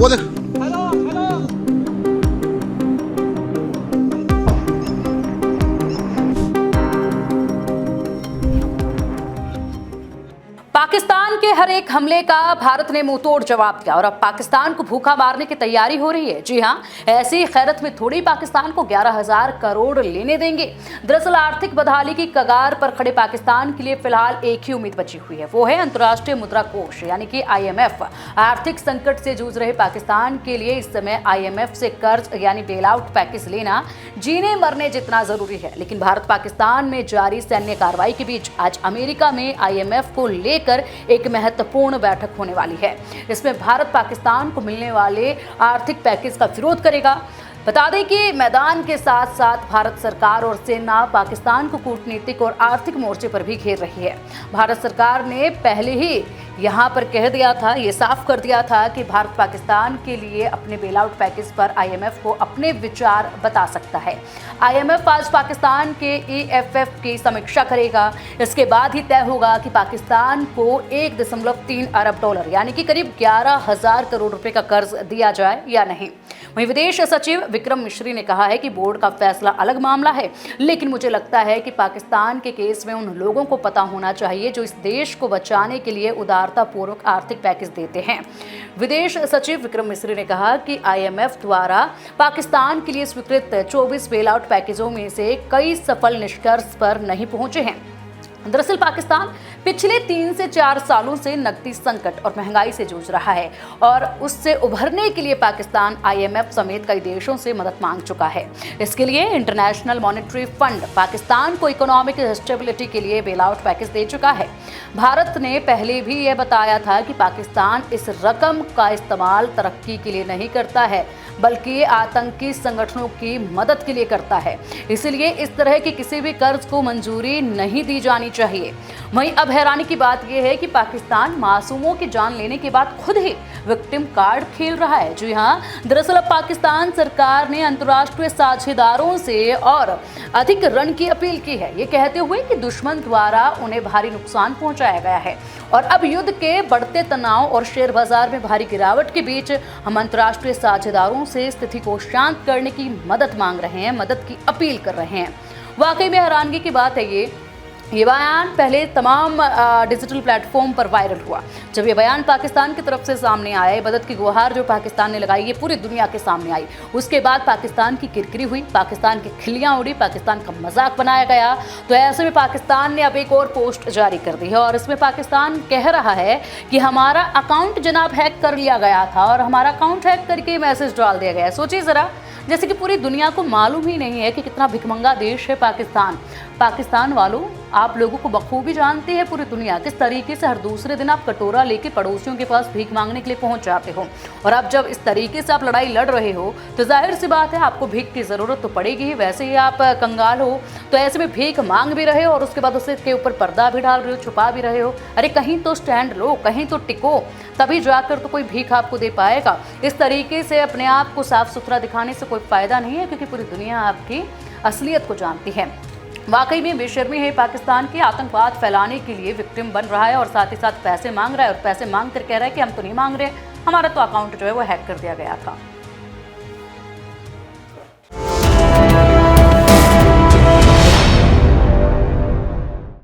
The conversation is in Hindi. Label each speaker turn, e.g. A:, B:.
A: वो देख।
B: पाकिस्तान के हर एक हमले का भारत ने मुंहतोड़ जवाब दिया और अब पाकिस्तान को भूखा मारने की तैयारी हो रही है। जी हां, ऐसी खैरत में थोड़ी पाकिस्तान को 11,000 करोड़ लेने देंगे। दरअसल आर्थिक बदहाली की कगार पर खड़े पाकिस्तान के लिए फिलहाल एक ही उम्मीद बची हुई है, वो है अंतर्राष्ट्रीय मुद्रा कोष यानी कि IMF। आर्थिक संकट से जूझ रहे पाकिस्तान के लिए इस समय IMF से कर्ज यानी बेल आउट पैकेज लेना जीने मरने जितना जरूरी है। लेकिन भारत पाकिस्तान में जारी सैन्य कार्रवाई के बीच आज अमेरिका में IMF को लेकर एक महत्वपूर्ण बैठक होने वाली है। इसमें भारत पाकिस्तान को मिलने वाले आर्थिक पैकेज का विरोध करेगा। बता दें कि मैदान के साथ साथ भारत सरकार और सेना पाकिस्तान को कूटनीतिक और आर्थिक मोर्चे पर भी घेर रही है। भारत सरकार ने पहले ही यहां पर कह दिया था, ये साफ कर दिया था कि भारत पाकिस्तान के लिए अपने बेल आउट पैकेज पर IMF को अपने विचार बता सकता है। IMF आज पाकिस्तान के EFF की समीक्षा करेगा। इसके बाद ही तय होगा कि पाकिस्तान को 1.3 अरब डॉलर यानी कि करीब 11,000 करोड़ रुपए का कर्ज दिया जाए या नहीं। वहीं विदेश सचिव विक्रम मिश्री ने कहा है कि बोर्ड का फैसला अलग मामला है, लेकिन मुझे लगता है कि पाकिस्तान के केस में उन लोगों को पता होना चाहिए जो इस देश को बचाने के लिए उदारतापूर्वक आर्थिक पैकेज देते हैं। विदेश सचिव विक्रम मिश्री ने कहा कि IMF द्वारा पाकिस्तान के लिए स्वीकृत 24 बेल आउट पैकेजों में से कई सफल निष्कर्ष पर नहीं पहुंचे हैं। दरअसल पाकिस्तान पिछले 3 से 4 सालों से नकदी संकट और महंगाई से जूझ रहा है और उससे उभरने के लिए पाकिस्तान IMF समेत कई देशों से मदद मांग चुका है। इसके लिए इंटरनेशनल मॉनेटरी फंड पाकिस्तान को इकोनॉमिक स्टेबिलिटी के लिए बेल आउट पैकेज दे चुका है। भारत ने पहले भी यह बताया था कि पाकिस्तान इस रकम का इस्तेमाल तरक्की के लिए नहीं करता है, बल्कि आतंकी संगठनों की मदद के लिए करता है। इसलिए इस तरह के किसी भी कर्ज को मंजूरी नहीं दी जानी चाहिए। वहीं अब हैरानी की बात यह है कि पाकिस्तान मासूमों की जान लेने के बाद खुद ही विक्टिम कार्ड खेल रहा है। जी हां, दरअसल अब पाकिस्तान सरकार ने अंतर्राष्ट्रीय साझेदारों से और अधिक ऋण की अपील की है, ये कहते हुए कि दुश्मन द्वारा उन्हें भारी नुकसान पहुंचाया गया है और अब युद्ध के बढ़ते तनाव और शेयर बाजार में भारी गिरावट के बीच हम अंतर्राष्ट्रीय साझेदारों से स्थिति को शांत करने की मदद मांग रहे हैं, मदद की अपील कर रहे हैं। वाकई में हैरानगी की बात है ये बयान पहले तमाम डिजिटल प्लेटफॉर्म पर वायरल हुआ। जब ये बयान पाकिस्तान की तरफ से सामने आया, मदद की गुहार जो पाकिस्तान ने लगाई ये पूरी दुनिया के सामने आई। उसके बाद पाकिस्तान की किरकिरी हुई, पाकिस्तान की खिल्लियां उड़ी, पाकिस्तान का मजाक बनाया गया। तो ऐसे में पाकिस्तान ने अब एक और पोस्ट जारी कर दी है और इसमें पाकिस्तान कह रहा है कि हमारा अकाउंट जनाब हैक कर लिया गया था और हमारा अकाउंट हैक करके मैसेज डाल दिया गया। सोचिए जरा, जैसे कि पूरी दुनिया को मालूम ही नहीं है कि कितना भिखमंगा देश है पाकिस्तान। पाकिस्तान वालों, आप लोगों को बखूबी जानती है पूरी दुनिया किस तरीके से हर दूसरे दिन आप कटोरा लेके पड़ोसियों के पास भीख मांगने के लिए पहुंच जाते हो। और अब जब इस तरीके से आप लड़ाई लड़ रहे हो तो जाहिर सी बात है आपको भीख की ज़रूरत तो पड़ेगी ही। वैसे ही आप कंगाल हो तो ऐसे में भीख मांग भी रहे हो और उसके बाद उसके ऊपर पर्दा भी डाल रहे हो, छुपा भी रहे हो। अरे कहीं तो स्टैंड लो, कहीं तो टिको, तभी जाकर तो कोई भीख आपको दे पाएगा। इस तरीके से अपने आप को साफ सुथरा दिखाने से कोई फायदा नहीं है, क्योंकि पूरी दुनिया आपकी असलियत को जानती है। वाकई में बेशर्मी है पाकिस्तान की, आतंकवाद फैलाने के लिए विक्टिम बन रहा है और साथ ही साथ पैसे मांग रहा है और पैसे मांग कर कह रहा है कि हम तो नहीं मांग रहे, हमारा तो अकाउंट जो है वो हैक कर दिया गया था।